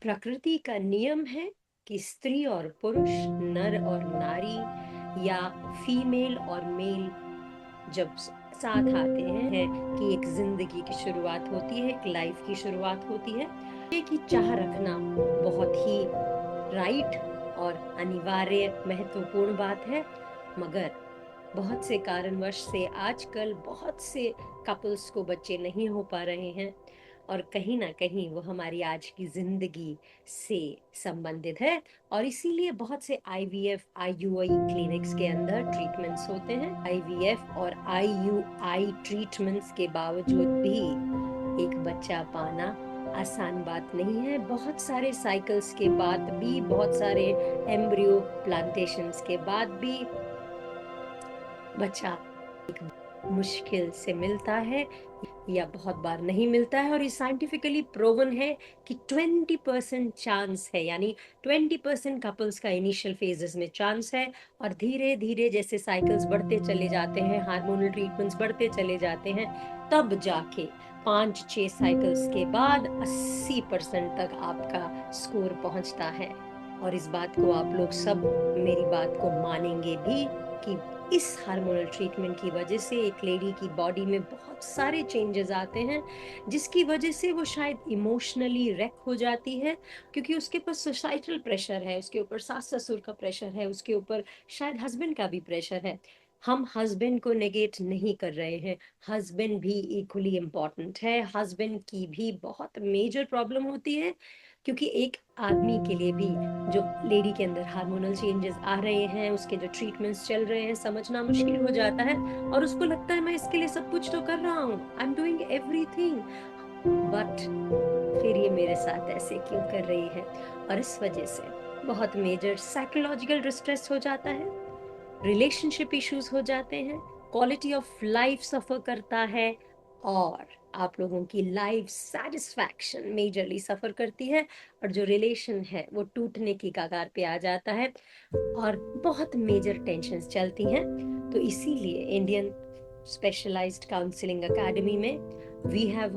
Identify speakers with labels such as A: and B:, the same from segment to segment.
A: प्रकृति का नियम है कि स्त्री और पुरुष, नर और नारी या फीमेल और मेल जब साथ आते हैं कि एक जिंदगी की शुरुआत होती है, एक लाइफ की शुरुआत होती है। ये कि चाह रखना बहुत ही राइट और अनिवार्य महत्वपूर्ण बात है, मगर बहुत से कारणवश से आजकल बहुत से कपल्स को बच्चे नहीं हो पा रहे हैं और कहीं ना कहीं वो हमारी आज की जिंदगी से संबंधित है। और इसीलिए बहुत से आईवीएफ आईयूआई क्लिनिक्स के अंदर ट्रीटमेंट्स होते हैं। आईवीएफ और आईयूआई ट्रीटमेंट्स के बावजूद भी एक बच्चा पाना आसान बात नहीं है। बहुत सारे साइकिल्स के बाद भी, बहुत सारे एम्ब्रियो प्लांटेशंस के बाद भी बच्चा एक मुश्किल से मिलता है या बहुत बार नहीं मिलता है। और ये साइंटिफिकली प्रूवन है कि 20% चांस है, यानी 20% कपल्स का इनिशियल फेजेस में चांस है, और धीरे धीरे जैसे साइकिल्स बढ़ते चले जाते हैं, हार्मोनल ट्रीटमेंट्स बढ़ते चले जाते हैं, तब जाके 5-6 साइकिल्स के बाद 80% तक आपका स्कोर पहुंचता है। और इस बात को आप लोग सब मेरी बात को मानेंगे भी कि इस हार्मोनल ट्रीटमेंट की वजह से एक लेडी की बॉडी में बहुत सारे चेंजेस आते हैं, जिसकी वजह से वो शायद इमोशनली रेक हो जाती है, क्योंकि उसके ऊपर सोसाइटल प्रेशर है, उसके ऊपर सास ससुर का प्रेशर है, उसके ऊपर शायद हस्बैंड का भी प्रेशर है। हम हस्बैंड को नेगेट नहीं कर रहे हैं, हस्बैंड भी इक्वली इम्पोर्टेंट है, हस्बैंड की भी बहुत मेजर प्रॉब्लम होती है, क्योंकि एक आदमी के लिए भी जो लेडी के अंदर हार्मोनल चेंजेस आ रहे हैं, उसके जो ट्रीटमेंट्स चल रहे हैं, समझना मुश्किल हो जाता है। और उसको लगता है मैं इसके लिए सब कुछ तो कर रहा हूँ, I am doing everything, but फिर ये मेरे साथ ऐसे क्यों कर रही है। और इस वजह से बहुत मेजर साइकोलॉजिकल डिस्ट्रेस हो जाता है, रिलेशनशिप इश्यूज हो जाते हैं, क्वालिटी ऑफ लाइफ सफर करता है, और आप लोगों की लाइफ सेटिस्फैक्शन मेजरली सफर करती है, और जो रिलेशन है वो टूटने की कगार पे आ जाता है, और बहुत मेजर टेंशन्स चलती हैं। तो इसीलिए इंडियन स्पेशलाइज्ड काउंसलिंग एकेडमी में we have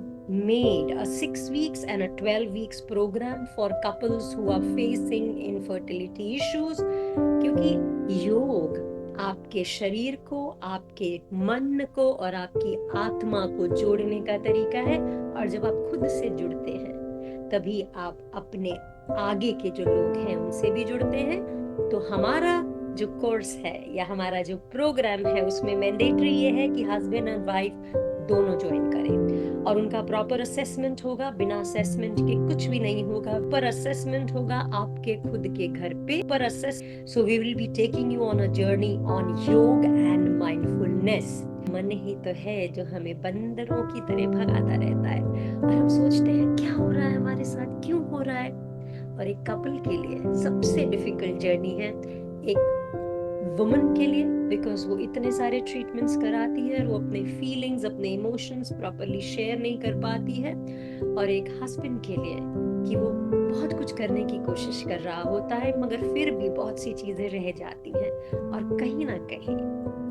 A: made a 6 weeks and a 12 weeks program for couples who are facing infertility issues, क्योंकि योग आपके शरीर को, आपके मन को और आपकी आत्मा को जोड़ने का तरीका है। और जब आप खुद से जुड़ते हैं तभी आप अपने आगे के जो लोग हैं उनसे भी जुड़ते हैं। तो हमारा जो कोर्स है या हमारा जो प्रोग्राम है उसमें मैंडेटरी ये है कि हस्बैंड और वाइफ दोनों ज्वाइन करें, और उनका प्रॉपर असेसमेंट होगा। बिना असेसमेंट के कुछ भी नहीं होगा, पर असेसमेंट होगा आपके खुद के घर पे, पर असेस। So we will be taking you on a journey on yoga and mindfulness. मन ही तो है जो हमें बंदरों की तरह भगाता रहता है, और हम सोचते हैं क्या हो रहा है हमारे साथ, क्यों हो रहा है। और एक कपल के लिए सबसे डिफिकल्ट जर्नी है, एक वुमन के लिए, बिकॉज वो इतने सारे ट्रीटमेंट्स कराती है, वो अपने फीलिंग्स, अपने इमोशंस प्रॉपरली शेयर नहीं कर पाती है। और एक हस्बैंड के लिए कि वो बहुत कुछ करने की कोशिश कर रहा होता है, मगर फिर भी बहुत सी चीजें रह जाती हैं, और कहीं ना कहीं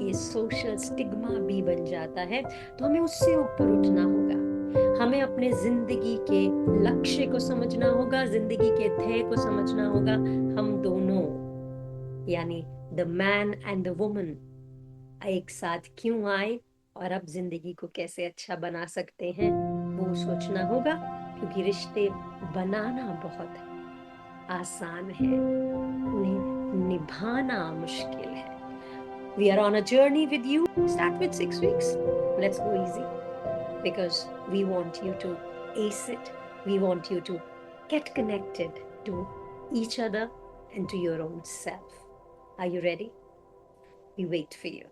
A: ये सोशल स्टिग्मा भी बन जाता है। तो हमें उससे ऊपर उठना होगा, हमें अपने जिंदगी के लक्ष्य को समझना होगा, जिंदगी के ध्येय को समझना होगा। हम दोनों, यानी the man and the woman, एक साथ क्यों आए और अब जिंदगी को कैसे अच्छा बना सकते हैं, वो सोचना होगा। क्योंकि रिश्ते बनाना बहुत आसान है, उन्हें निभाना मुश्किल है। We are on a journey with you. Start with 6 weeks. Let's go easy, because we want you to ace it. We want you to get connected to each other and to your own self. Are you ready? We wait for you.